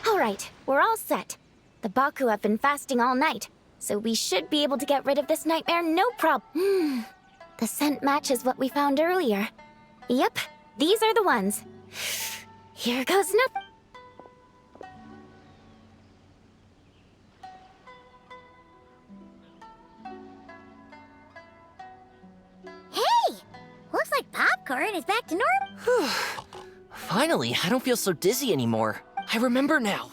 Alright, we're all set. The Baku have been fasting all night, so we should be able to get rid of this nightmare no problem. The scent matches what we found earlier. Yep, these are the ones. Here goes nothing. Hey! Looks like popcorn is back to normal. Finally, I don't feel so dizzy anymore. I remember now.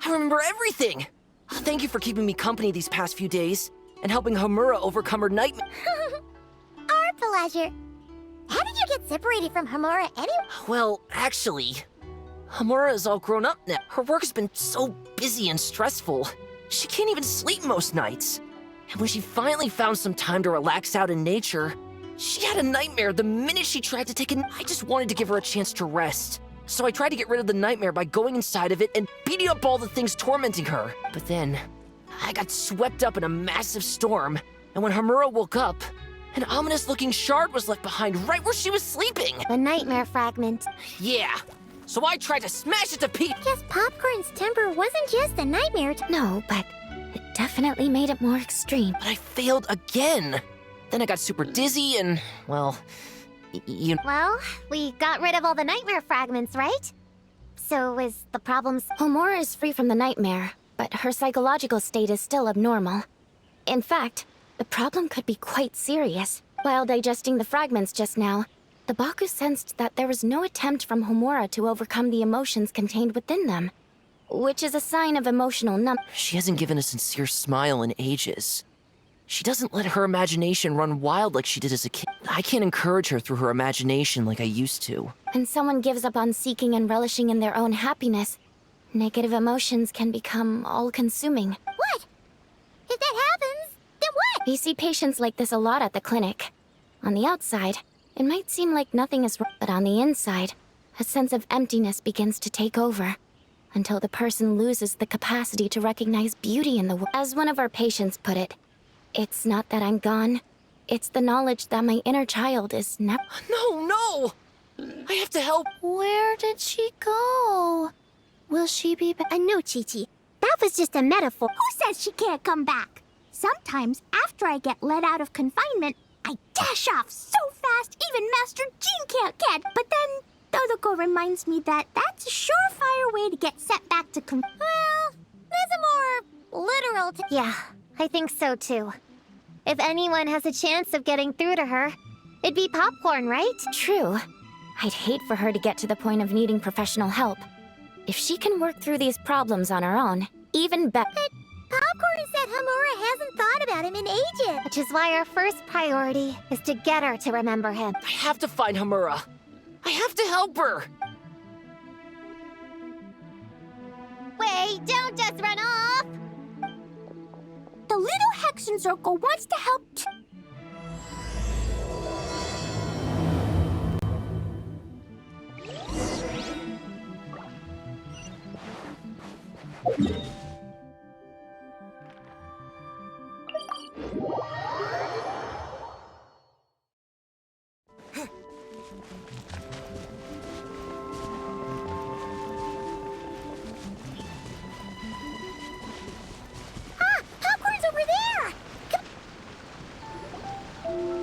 I remember everything. Thank you for keeping me company these past few days and helping Homura overcome her nightmare. Our pleasure. How did you get separated from Homura anyway? Well, actually, Homura is all grown up now. Her work has been so busy and stressful. She can't even sleep most nights. And when she finally found some time to relax out in nature, she had a nightmare the minute she tried to take a... I just wanted to give her a chance to rest. So I tried to get rid of the nightmare by going inside of it and beating up all the things tormenting her. But then, I got swept up in a massive storm, and when Homura woke up, an ominous-looking shard was left behind right where she was sleeping. The nightmare fragment. Yeah, so I tried to smash it to pieces. Guess Popcorn's temper wasn't just a nightmare. No, but it definitely made it more extreme. But I failed again. Then I got super dizzy and, well, you... Well, we got rid of all the nightmare fragments, right? So is the problem... Homura is free from the nightmare, but her psychological state is still abnormal. In fact, the problem could be quite serious. While digesting the fragments just now, the Baku sensed that there was no attempt from Homura to overcome the emotions contained within them, which is a sign of emotional numbness. She hasn't given a sincere smile in ages. She doesn't let her imagination run wild like she did as a kid. I can't encourage her through her imagination like I used to. When someone gives up on seeking and relishing in their own happiness, negative emotions can become all-consuming. What? If that happens, then what? We see patients like this a lot at the clinic. On the outside, it might seem like nothing is wrong, but on the inside, a sense of emptiness begins to take over, until the person loses the capacity to recognize beauty in the world. As one of our patients put it, it's not that I'm gone, it's the knowledge that my inner child is never— No! I have to help. Where did she go? Will she be back? No, Chi-Chi. That was just a metaphor. Who says she can't come back? Sometimes, after I get let out of confinement, I dash off so fast even Master Jean can't catch. But then, Dodoko reminds me that that's a surefire way to get sent back to Well, there's a more literal... Yeah, I think so too. If anyone has a chance of getting through to her, it'd be Popcorn, right? True. I'd hate for her to get to the point of needing professional help. If she can work through these problems on her own, even better. But Popcorn said Homura hasn't thought about him in ages. Which is why our first priority is to get her to remember him. I have to find Homura. I have to help her. Wait, don't just run off! The little Hexen Circle wants to help Popcorn's over there!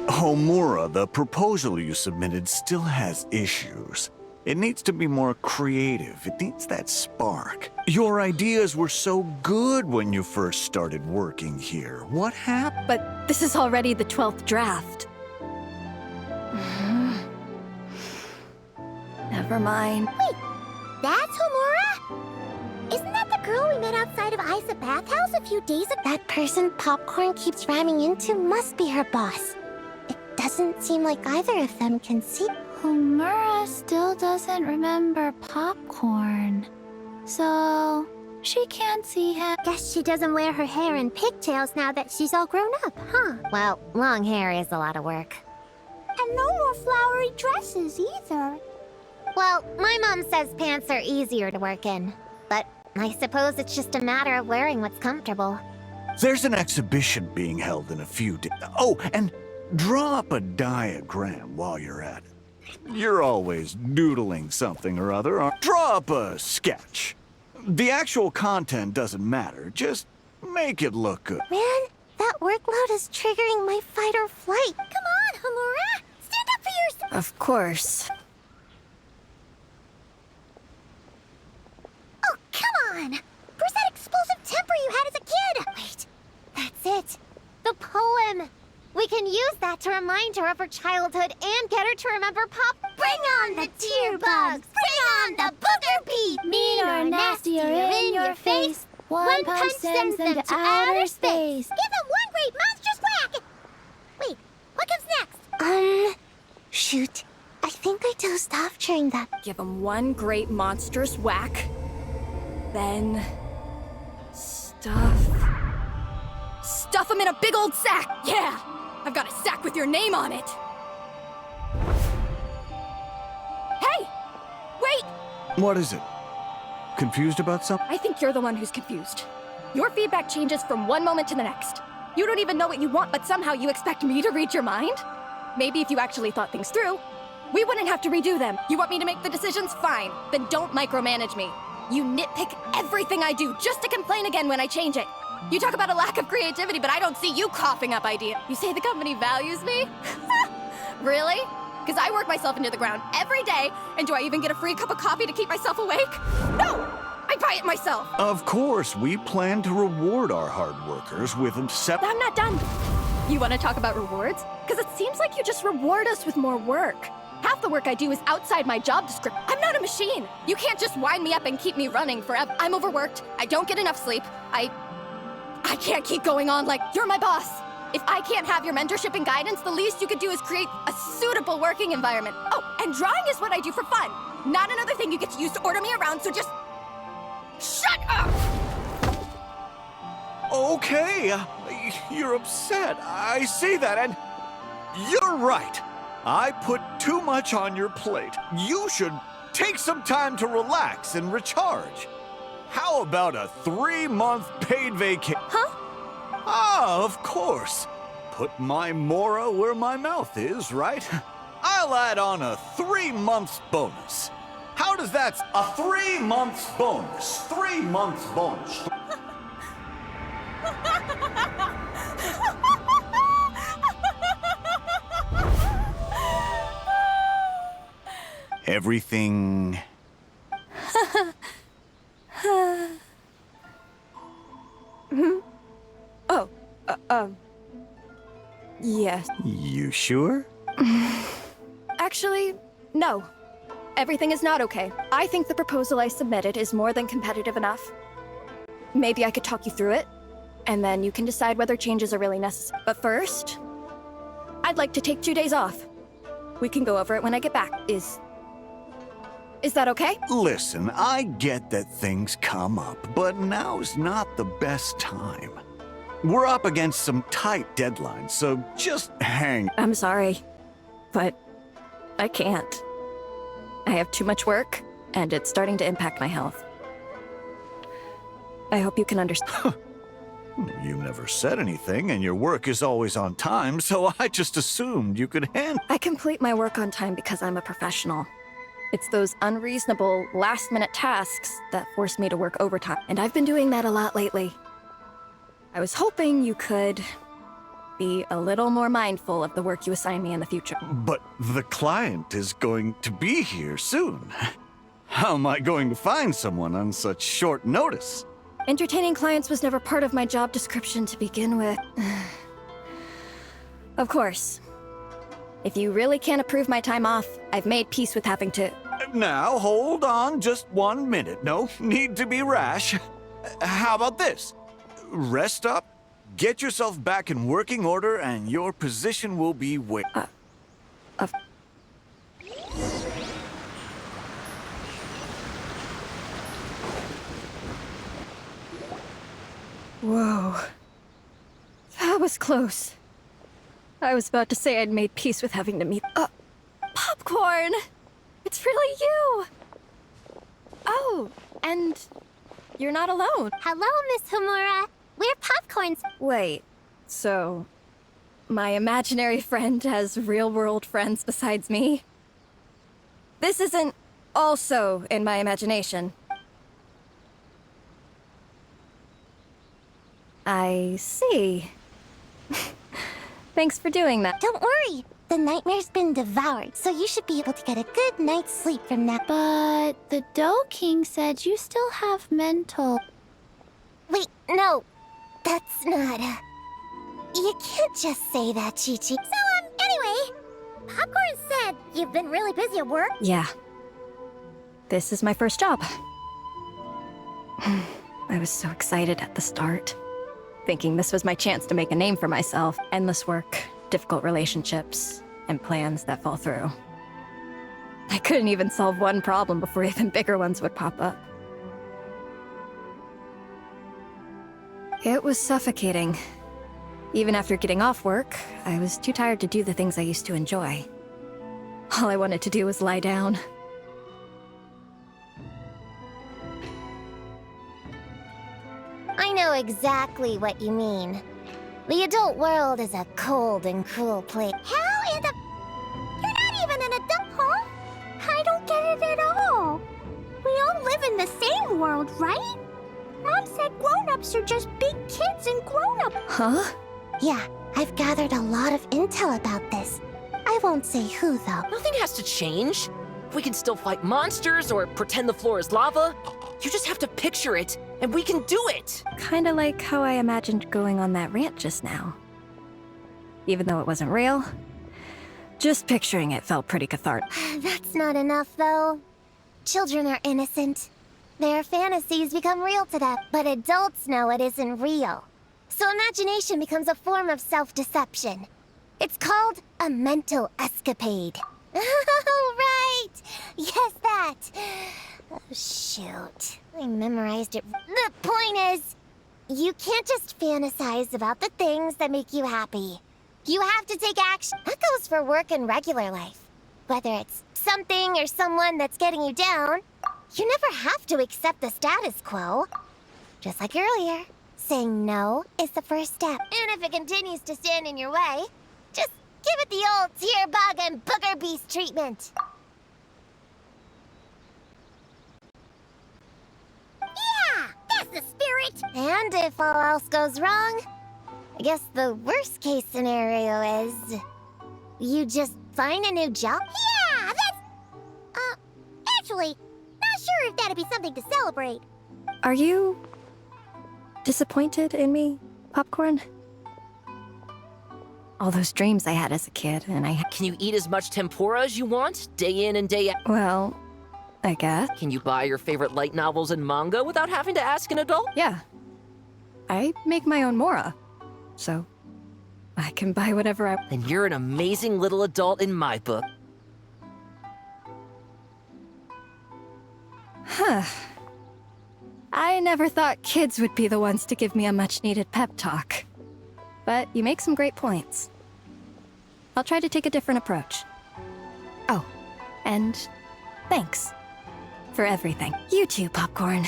Homura, the proposal you submitted still has issues. It needs to be more creative. It needs that spark. Your ideas were so good when you first started working here. What happened? But this is already the 12th draft. Never mind. Wait, that's Homura? Isn't that the girl we met outside of Isa Bathhouse a few days ago? That person Popcorn keeps ramming into must be her boss. It doesn't seem like either of them can see. Homura still doesn't remember Popcorn, so she can't see him. Guess she doesn't wear her hair in pigtails now that she's all grown up, huh? Well, long hair is a lot of work. And no more flowery dresses either. Well, my mom says pants are easier to work in, but I suppose it's just a matter of wearing what's comfortable. There's an exhibition being held in a few days. Oh, and draw up a diagram while you're at it. You're always doodling something or other. Draw up a sketch. The actual content doesn't matter. Just make it look good. Man, that workload is triggering my fight or flight. Come on, Hamura! Stand up for yourself! Of course. Oh, come on! Where's that explosive temper you had as a kid? Wait, that's it. The poem. We can use that to remind her of her childhood and get her to remember Pop. Bring on the tear bugs! Bring on the booger beat! Mean or nasty or in your face, one punch sends them to outer space. Give them one great monstrous whack! Wait, what comes next? Shoot. I think I dozed off during that. Give him one great monstrous whack. Then... Stuff him in a big old sack! Yeah! I've got a sack with your name on it! Hey! Wait! What is it? Confused about something? I think you're the one who's confused. Your feedback changes from one moment to the next. You don't even know what you want, but somehow you expect me to read your mind? Maybe if you actually thought things through, we wouldn't have to redo them. You want me to make the decisions? Fine. Then don't micromanage me. You nitpick everything I do just to complain again when I change it. You talk about a lack of creativity, but I don't see you coughing up ideas. You say the company values me? Really? Because I work myself into the ground every day, and do I even get a free cup of coffee to keep myself awake? No! I buy it myself! Of course, we plan to reward our hard workers with a I'm not done. You want to talk about rewards? Because it seems like you just reward us with more work. Half the work I do is outside my job description. I'm not a machine. You can't just wind me up and keep me running forever. I'm overworked. I don't get enough sleep. I can't keep going on like you're my boss. If I can't have your mentorship and guidance, the least you could do is create a suitable working environment. Oh, and drawing is what I do for fun. Not another thing you get to use to order me around, so just... shut up! Okay, you're upset. I see that, and you're right. I put too much on your plate. You should take some time to relax and recharge. How about a 3-month paid vacation? Huh? Ah, of course. Put my mora where my mouth is, right? I'll add on a 3 months bonus. How does that... A 3 months bonus. 3 months bonus. Everything... Yes. You sure? Actually, no. Everything is not okay. I think the proposal I submitted is more than competitive enough. Maybe I could talk you through it, and then you can decide whether changes are really necessary. But first, I'd like to take 2 days off. We can go over it when I get back. Is that okay? Listen, I get that things come up, but now's not the best time. We're up against some tight deadlines, so just hang. I'm sorry, but I can't. I have too much work, and it's starting to impact my health. I hope you can understand. You never said anything, and your work is always on time, so I just assumed you could handle. I complete my work on time because I'm a professional. It's those unreasonable, last-minute tasks that force me to work overtime, and I've been doing that a lot lately. I was hoping you could be a little more mindful of the work you assign me in the future. But the client is going to be here soon. How am I going to find someone on such short notice? Entertaining clients was never part of my job description to begin with. Of course. If you really can't approve my time off, I've made peace with having to... Now, hold on just 1 minute. No need to be rash. How about this? Rest up, get yourself back in working order, and your position will be Whoa. That was close. I was about to say I'd made peace with having to meet... Popcorn! It's really you! Oh, and you're not alone. Hello, Miss Hamura. We're Popcorns. Wait, so my imaginary friend has real-world friends besides me? This isn't also in my imagination. I see. Thanks for doing that. Don't worry. The nightmare's been devoured, so you should be able to get a good night's sleep from that. But the Doe King said you still have mental. Wait, no. That's not, You can't just say that, Chi-Chi. So, anyway, Popcorn said you've been really busy at work. Yeah. This is my first job. I was so excited at the start, thinking this was my chance to make a name for myself. Endless work, difficult relationships, and plans that fall through. I couldn't even solve one problem before even bigger ones would pop up. It was suffocating. Even after getting off work, I was too tired to do the things I used to enjoy. All I wanted to do was lie down. I know exactly what you mean. The adult world is a cold and cruel place. How in the... You're not even an adult, huh? I don't get it at all. We all live in the same world, right? Mom said grown-ups are just big kids and grown-up. Huh? Yeah, I've gathered a lot of intel about this. I won't say who, though. Nothing has to change. We can still fight monsters or pretend the floor is lava. You just have to picture it, and we can do it! Kinda like how I imagined going on that rant just now. Even though it wasn't real, just picturing it felt pretty cathartic. That's not enough, though. Children are innocent. Their fantasies become real to them, but adults know it isn't real. So imagination becomes a form of self-deception. It's called a mental escapade. Oh, right! Yes, that! Oh, shoot. I memorized it. The point is, you can't just fantasize about the things that make you happy. You have to take action. That goes for work and regular life. Whether it's something or someone that's getting you down, you never have to accept the status quo. Just like earlier, saying no is the first step. And if it continues to stand in your way, just give it the old tear bug and booger beast treatment. Yeah, that's the spirit! And if all else goes wrong, I guess the worst case scenario is you just find a new job? Yeah, that's... actually, not sure if that'd be something to celebrate. Are you disappointed in me, Popcorn? All those dreams I had as a kid, and Can you eat as much tempura as you want, day in and day out? well, I guess. Can you buy your favorite light novels and manga without having to ask an adult? Yeah. I make my own mora, so I can buy whatever I... Then you're an amazing little adult in my book. Huh. I never thought kids would be the ones to give me a much-needed pep talk. But you make some great points. I'll try to take a different approach. Oh, and thanks for everything. You too, Popcorn.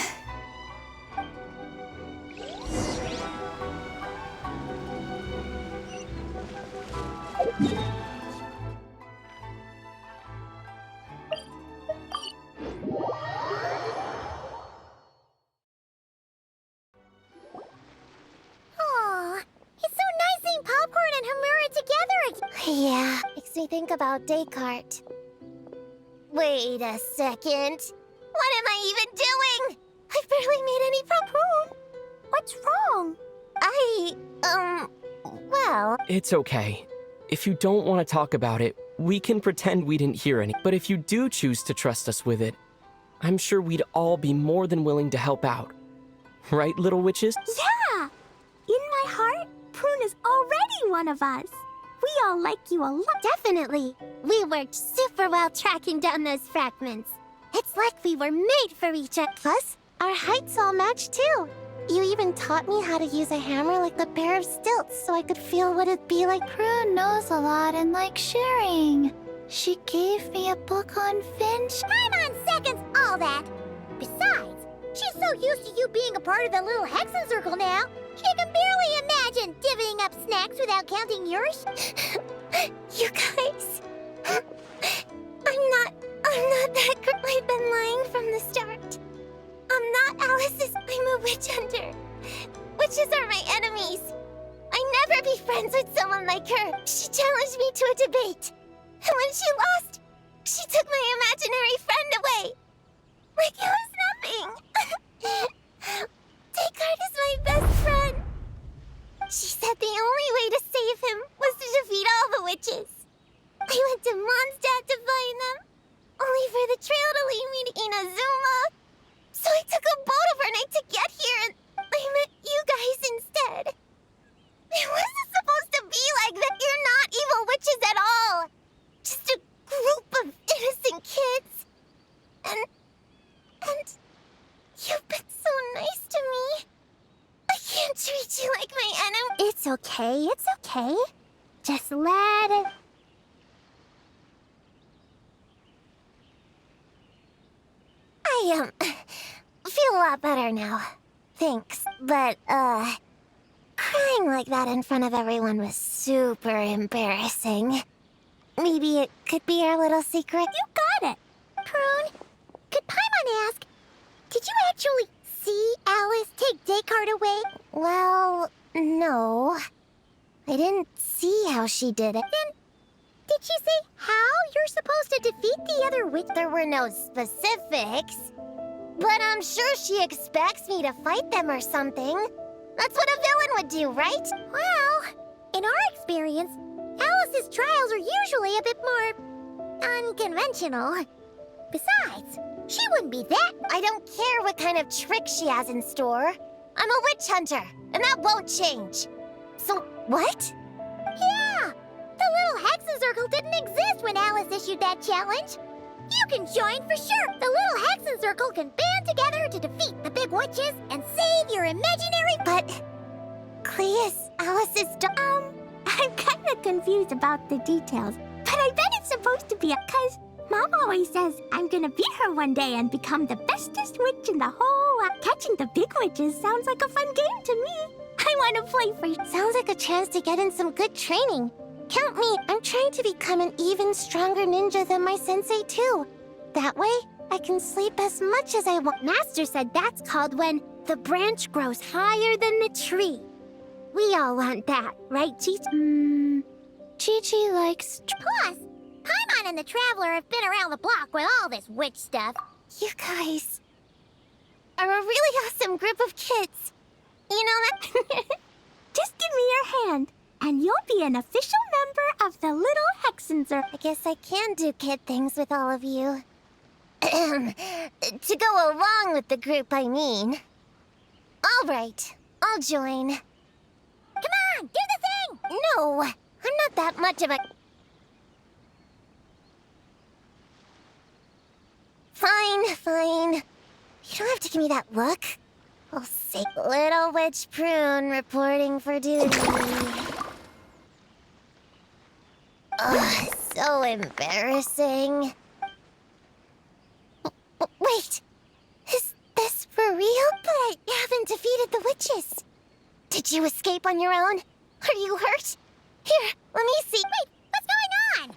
Aw, it's so nice seeing Popcorn and Hamura together again. Yeah, makes me think about Descartes. Wait a second. What am I even doing? I've barely made any Popcorn. What's wrong? Well... It's okay. If you don't want to talk about it, we can pretend we didn't hear any. But if you do choose to trust us with it, I'm sure we'd all be more than willing to help out. Right, little witches? Yeah! In my heart, Prune is already one of us. We all like you a lot. Definitely. We worked super well tracking down those fragments. It's like we were made for each other. Plus, our heights all match too. You even taught me how to use a hammer like the pair of stilts so I could feel what it'd be like. Prune knows a lot and likes sharing. She gave me a book on Finch. Time on seconds, all that. Besides, she's so used to you being a part of the little Hexen Circle now, she can barely imagine divvying up snacks without counting yours. You guys, I'm not I'm not that girl. I've been lying from the start. I'm not Alice's. I'm a witch hunter. Witches are my enemies. I never be friends with someone like her. She challenged me to a debate. And when she lost, she took my imaginary friend away. Like it was nothing. Descartes is my best friend. She said the only way to save him was to defeat all the witches. I went to Mondstadt to find them, only for the trail to lead me to Inazuma. So I took a boat overnight to get here, and I met you guys instead. It wasn't supposed to be like that. You're not evil witches at all. Just a group of innocent kids. And you've been so nice to me. I can't treat you like my enemy. It's okay, it's okay. Just let it... I, feel a lot better now. Thanks, but, crying like that in front of everyone was super embarrassing. Maybe it could be our little secret. You got it! Prune, could Paimon ask, did you actually see Alice take Descartes away? Well, no. I didn't see how she did it. Then, did she say how you're supposed to defeat the other witch? There were no specifics. But I'm sure she expects me to fight them or something. That's what a villain would do, right? Well, in our experience, Alice's trials are usually a bit more unconventional. Besides, she wouldn't be that. I don't care what kind of trick she has in store. I'm a witch hunter, and that won't change. So, what? Yeah! The little Hexen Circle didn't exist when Alice issued that challenge. You can join for sure. The little Hexen Circle can band together to defeat the big witches and save your imaginary... But... Cleus, Alice's... I'm kind of confused about the details. But I bet it's supposed to be a... 'Cause Mom always says I'm gonna beat her one day and become the bestest witch in the whole... Catching the big witches sounds like a fun game to me. I want to play for you. Sounds like a chance to get in some good training. Count me. I'm trying to become an even stronger ninja than my sensei, too. That way, I can sleep as much as I want. Master said that's called when the branch grows higher than the tree. We all want that, right, Chi-Chi? Chi-Chi likes... Plus, Paimon and the Traveler have been around the block with all this witch stuff. You guys are a really awesome group of kids. You know that? Just give me your hand, and you'll be an official member of the Little Hexen Circle. I guess I can do kid things with all of you. To go along with the group, I mean. All right, I'll join. Come on, do the thing! No, I'm not that much of a... Fine. You don't have to give me that look. I'll say Little Witch Prune reporting for duty. Ugh, so embarrassing. Wait, is this for real? But I haven't defeated the witches. Did you escape on your own? Are you hurt? Here, let me see. Wait, what's going on?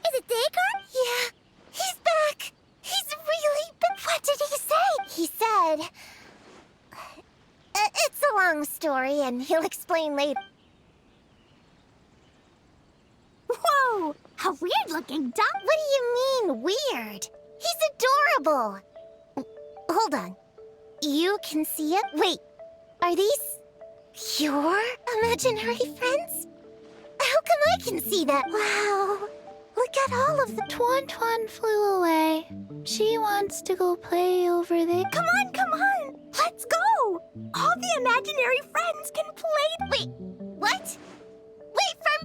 Is it Descartes? Yeah, he's back. He's really been... What did he say? He said... It's a long story, and he'll explain later. Whoa! A weird-looking dog? What do you mean, weird? He's adorable! Hold on. You can see it? Wait, are these your imaginary friends? How come I can see that? Wow, look at all of the... Tuan flew away. She wants to go play over there. Come on! Let's go! All the imaginary friends can play... Wait, what?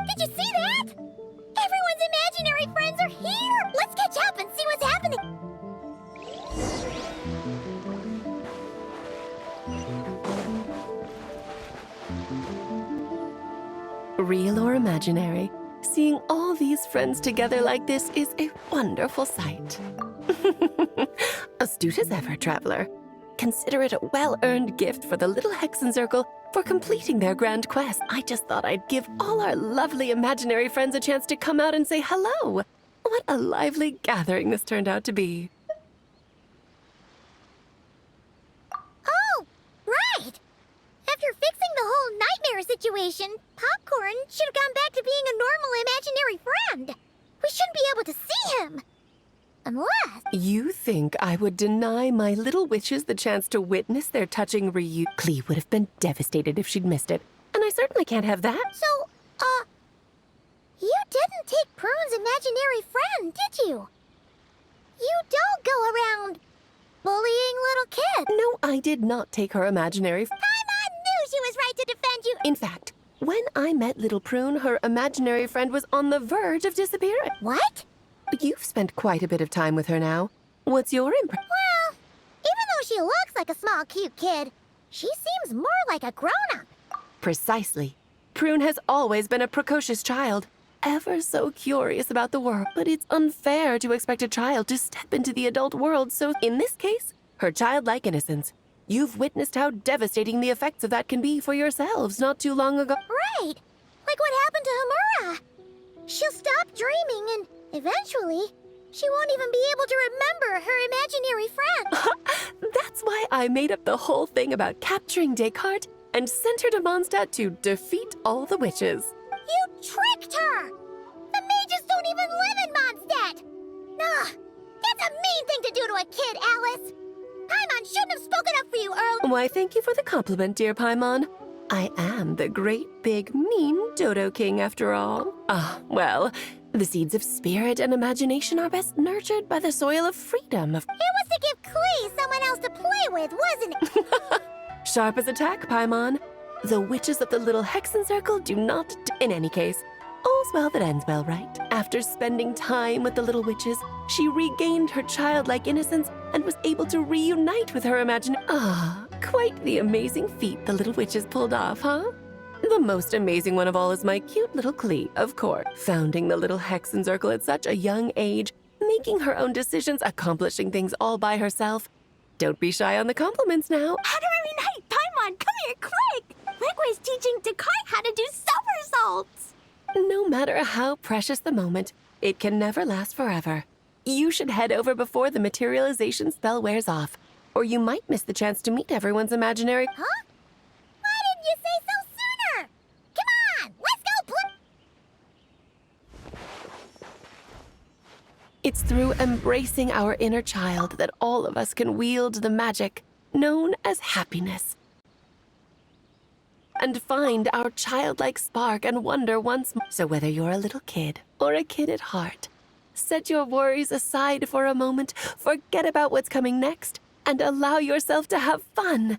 Did you see that? Everyone's imaginary friends are here! Let's catch up and see what's happening! Real or imaginary, seeing all these friends together like this is a wonderful sight. Astute as ever, Traveler. Consider it a well-earned gift for the Little Hexen Circle for completing their grand quest. I just thought I'd give all our lovely imaginary friends a chance to come out and say hello. What a lively gathering this turned out to be. Oh, right! After fixing the whole nightmare situation, Popcorn should have gone back to being a normal imaginary friend. We shouldn't be able to see him. Unless... You think I would deny my little witches the chance to witness their touching reunion? Clee would have been devastated if she'd missed it, and I certainly can't have that. So, you didn't take Prune's imaginary friend, did you? You don't go around bullying little kids. No, I did not take her imaginary Paimon knew she was right to defend you. In fact, when I met little Prune, her imaginary friend was on the verge of disappearing. What? You've spent quite a bit of time with her now. What's your impression? Well, even though she looks like a small, cute kid, she seems more like a grown-up. Precisely. Prune has always been a precocious child, ever so curious about the world. But it's unfair to expect a child to step into the adult world, so in this case, her childlike innocence. You've witnessed how devastating the effects of that can be for yourselves not too long ago. Right. Like what happened to Hamura. She'll stop dreaming and eventually, she won't even be able to remember her imaginary friend. That's why I made up the whole thing about capturing Descartes and sent her to Mondstadt to defeat all the witches. You tricked her! The mages don't even live in Mondstadt! Ugh, that's a mean thing to do to a kid, Alice! Paimon shouldn't have spoken up for you earlier. Why, thank you for the compliment, dear Paimon. I am the great, big, mean Dodo King, after all. Well, the seeds of spirit and imagination are best nurtured by the soil of freedom. It was to give Clee someone else to play with, wasn't it? Sharp as a tack, Paimon. The witches of the Little Hexen Circle do not... In any case, all's well that ends well, right? After spending time with the little witches, she regained her childlike innocence and was able to reunite with her quite the amazing feat the little witches pulled off, huh? The most amazing one of all is my cute little Clee, of course. Founding the Little Hexen Circle at such a young age, making her own decisions, accomplishing things all by herself. Don't be shy on the compliments now. Honorary Knight, Paimon, come here quick! Liquid's teaching Descartes how to do somersaults! No matter how precious the moment, it can never last forever. You should head over before the materialization spell wears off, or you might miss the chance to meet everyone's imaginary... Huh? Why didn't you say so sooner? Come on, let's go play! It's through embracing our inner child that all of us can wield the magic known as happiness. And find our childlike spark and wonder once more. So whether you're a little kid or a kid at heart, set your worries aside for a moment, forget about what's coming next, and allow yourself to have fun.